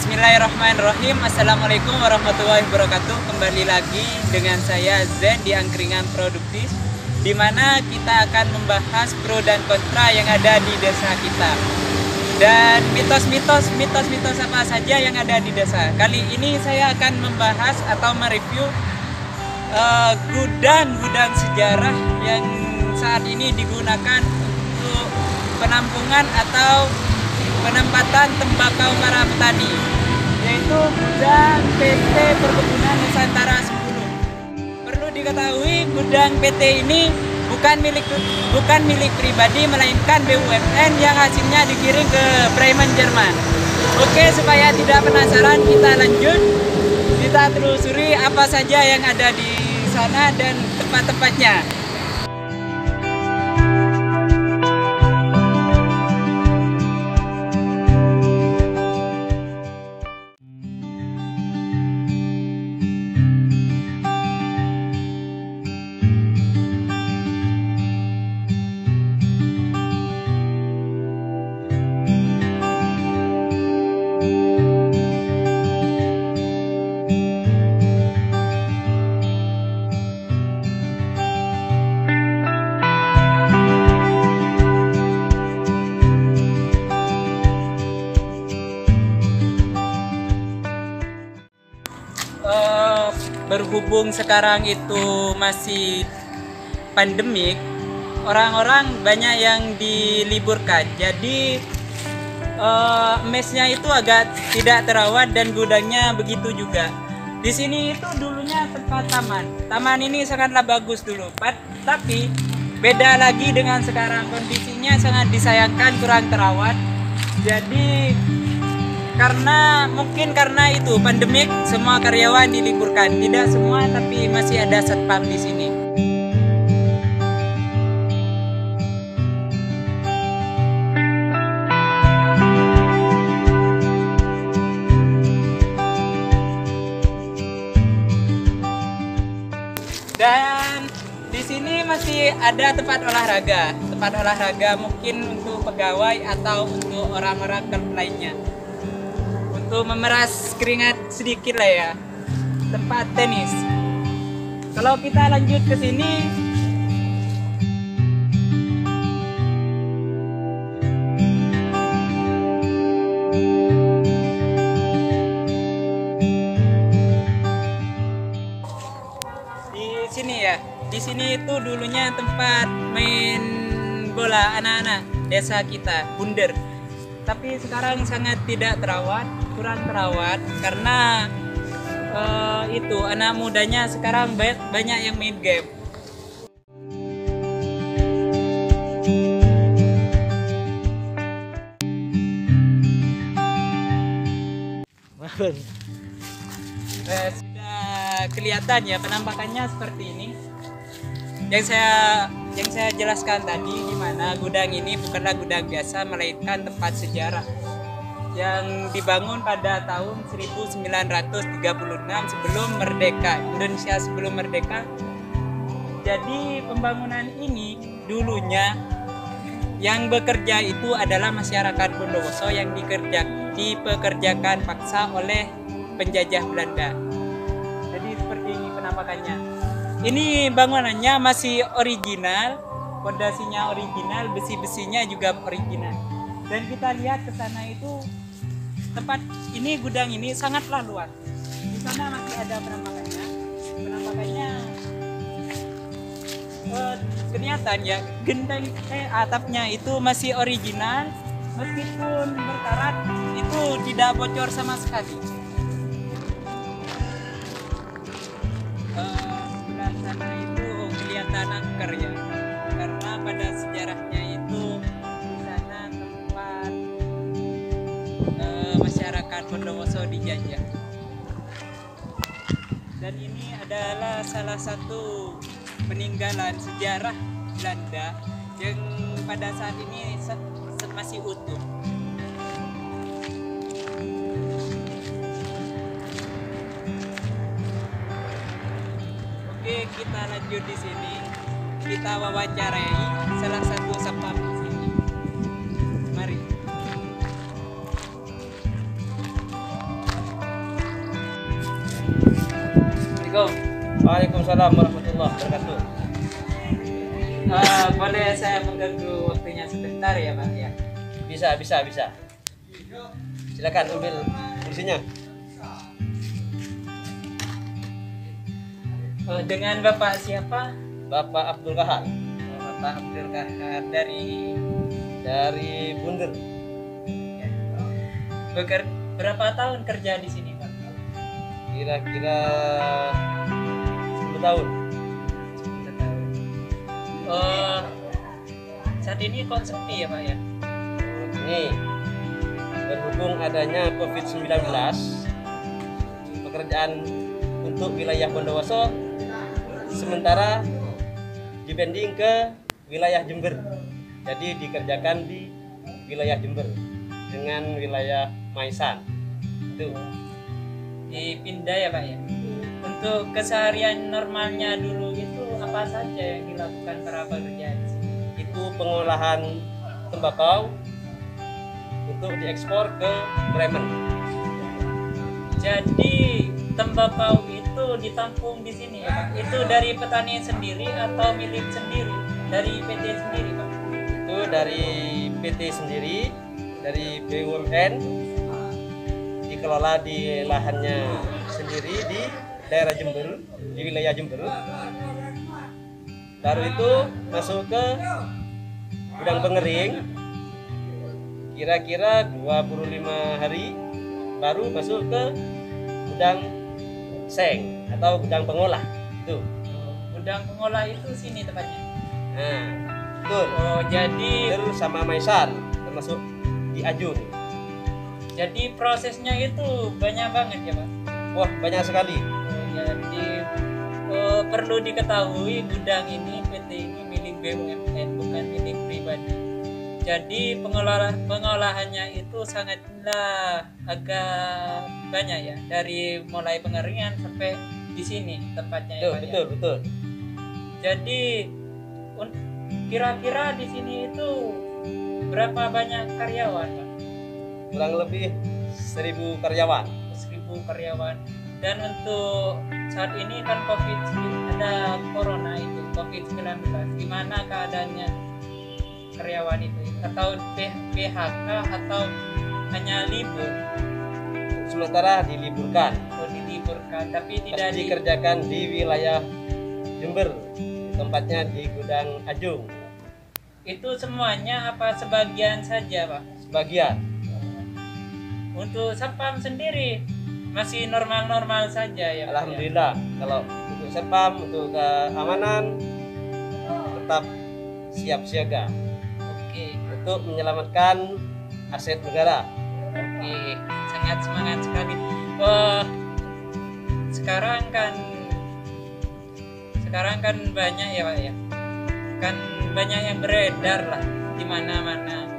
Bismillahirrahmanirrahim. Assalamualaikum warahmatullahi wabarakatuh. Kembali lagi dengan saya Zen di Angkringan Produktif, di mana kita akan membahas pro dan kontra yang ada di desa kita dan mitos-mitos apa saja yang ada di desa. Kali ini saya akan membahas atau mereview gudang sejarah yang saat ini digunakan untuk penampungan atau penempatan tembakau para petani, yaitu gudang PT Perkebunan Nusantara 10. Perlu diketahui gudang PT ini bukan milik pribadi, melainkan BUMN yang hasilnya dikirim ke Bremen, Jerman. Oke, supaya tidak penasaran, kita lanjut. Kita telusuri apa saja yang ada di sana dan tempat-tempatnya. Berhubung sekarang itu masih pandemik, orang-orang banyak yang diliburkan, jadi mesnya itu agak tidak terawat dan gudangnya begitu juga. Di sini itu dulunya tempat taman ini sangatlah bagus dulu, tapi beda lagi dengan sekarang, kondisinya sangat disayangkan, kurang terawat. Jadi mungkin karena itu pandemik, semua karyawan diliburkan. Tidak semua, tapi masih ada satpam di sini. Dan di sini masih ada tempat olahraga mungkin untuk pegawai atau untuk orang-orang lainnya, untuk memeras keringat sedikit lah ya. Tempat tenis. Kalau kita lanjut ke sini, di sini itu dulunya tempat main bola anak-anak desa kita, bundar. Tapi sekarang sangat tidak terawat, kurang terawat, karena itu anak mudanya sekarang banyak yang main game. Sudah kelihatan ya penampakannya seperti ini. Yang saya jelaskan tadi, di mana gudang ini bukanlah gudang biasa, melainkan tempat sejarah yang dibangun pada tahun 1936 sebelum merdeka, Indonesia sebelum merdeka. Jadi pembangunan ini dulunya yang bekerja itu adalah masyarakat Bondowoso yang dipekerjakan paksa oleh penjajah Belanda. Jadi seperti ini penampakannya. Ini bangunannya masih original, fondasinya original, besi-besinya juga original. Dan kita lihat ke sana itu tempat ini, gudang ini sangatlah luas. Di sana masih ada penampakannya. Kelihatan ya, genteng atapnya itu masih original, meskipun berkarat itu tidak bocor sama sekali. Sebelah sana itu kelihatan angker ya, karena pada sejarahnya itu di sana tempat masyarakat Bondowoso dijajah. Dan ini adalah salah satu peninggalan sejarah Belanda yang pada saat ini masih utuh. Oke, kita lanjut di sini. Kita wawancarai salah satu satpam di sini. Mari. Assalamualaikum. Waalaikumsalam warahmatullahi wabarakatuh. Boleh saya mengganggu waktunya sebentar ya Pak ya? Bisa. Silakan ambil kursinya. Dengan Bapak siapa? Bapak Abdul Kahar Bapak Abdul Kahar dari Bunder. ya. Berapa tahun kerja di sini Pak? Kira-kira 10 tahun. 10 tahun. Saat ini kok sepi ya Pak ya? Ini berhubung adanya COVID-19, pekerjaan untuk wilayah Bondowoso sementara dibanding ke wilayah Jember. Jadi dikerjakan di wilayah Jember dengan wilayah Maisan. Itu Dipindah ya Pak ya? Untuk keseharian normalnya dulu itu apa saja yang dilakukan para pekerja di sini? itu pengolahan tembakau untuk diekspor ke Bremen. Jadi tembakau itu ditampung di sini ya Pak? Itu dari petani sendiri atau milik sendiri? Dari PT sendiri Pak? Itu dari PT sendiri, dari BUMN, dikelola di lahannya sendiri di daerah Jember, di wilayah Jember. Baru itu masuk ke gudang pengering, kira-kira 25 hari baru masuk ke gudang seng atau gudang pengolah. Itu. Gudang pengolah itu sini tempatnya. Nah, betul. Oh, jadi Terus sama Maisan termasuk di Ajun. jadi prosesnya itu banyak banget ya Pak. Wah, banyak sekali. Jadi perlu diketahui gudang ini PT ini milik BUMN bukan milik pribadi. Jadi pengolahannya itu sangatlah agak banyak ya, dari mulai pengeringan sampai di sini tempatnya ya, Pak, ya. Betul. Jadi kira-kira di sini itu berapa banyak karyawan Pak? Kurang lebih 1.000 karyawan. 1.000 karyawan. Dan untuk saat ini kan ada corona itu COVID-19, gimana keadaannya karyawan itu, atau PHK atau hanya libur? Sementara diliburkan. Diliburkan tapi tidak dikerjakan di wilayah Jember, tempatnya di gudang Ajung. Itu semuanya apa sebagian saja Pak? Sebagian. Untuk Satpam sendiri masih normal-normal saja ya Pak, Alhamdulillah. Kalau untuk Satpam, untuk keamanan tetap siap siaga. Oke. Untuk menyelamatkan aset negara. Oke, sangat semangat sekali. Wah, sekarang kan banyak ya Pak ya, kan banyak yang beredar lah di mana-mana.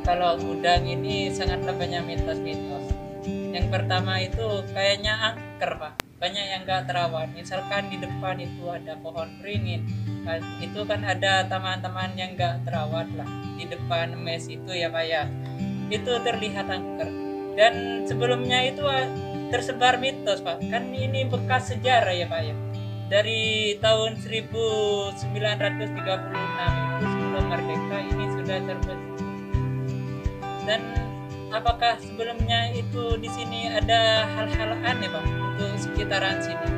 Kalau gudang ini sangatlah banyak mitos-mitos. Yang pertama itu kayaknya angker Pak, banyak yang nggak terawat. Misalkan di depan itu ada pohon beringin, itu kan ada taman-taman yang nggak terawat lah di depan mes itu ya Pak ya. Itu terlihat angker. Dan sebelumnya itu tersebar mitos Pak, kan ini bekas sejarah ya Pak ya, dari tahun 1936 itu sebelum merdeka ini sudah terbentuk. Dan apakah sebelumnya itu di sini ada hal-hal aneh Pak untuk sekitaran sini?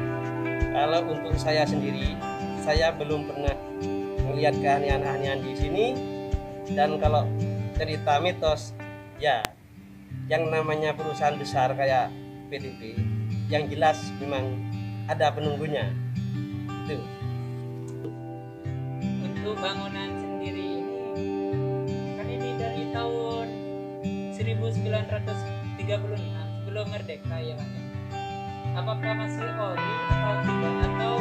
Kalau untuk saya sendiri, saya belum pernah melihat keanehan-anehan di sini. Dan kalau cerita mitos, ya yang namanya perusahaan besar kayak PDP, yang jelas memang ada penunggunya. Itu. Untuk bangunan sendiri ini, kan ini dari tahun 1936 sebelum merdeka ya Pak. Apakah masih ori atau tidak, atau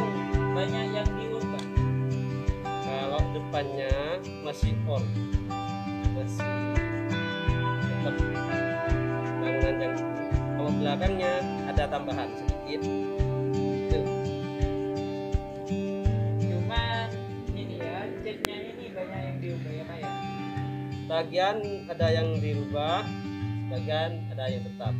banyak yang diubah? Kalau depannya masih ori, masih tetap bangunan yang, kalau belakangnya ada tambahan sedikit. Itu. Cuman ini ya, catnya ini banyak yang diubah ya Pak ya. Bagian ada yang dirubah, bagian ada yang tetap.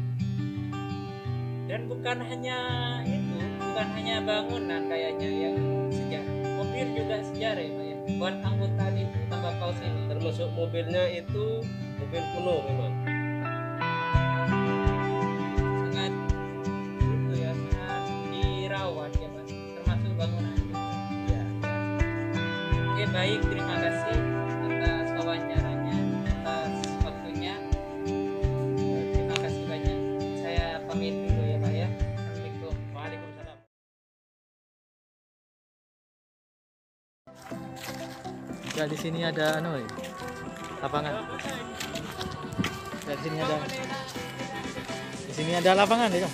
Dan bukan hanya itu, bukan hanya bangunan kayaknya yang sejarah, mobil juga sejarah ya Pak ya. Buat angkutan itu tambah paus ini. Termasuk mobilnya itu mobil kuno memang. Sangat itu ya, sangat dirawat ya Pak. Termasuk bangunan juga. Ya. Oke baik, terima kasih atas wawancaranya, atas waktunya. Terima kasih banyak. Saya pamit dulu ya Pak ya. Assalamualaikum. Waalaikumsalam. Ya di sini ada lapangan. Ya, di sini ada lapangan ya.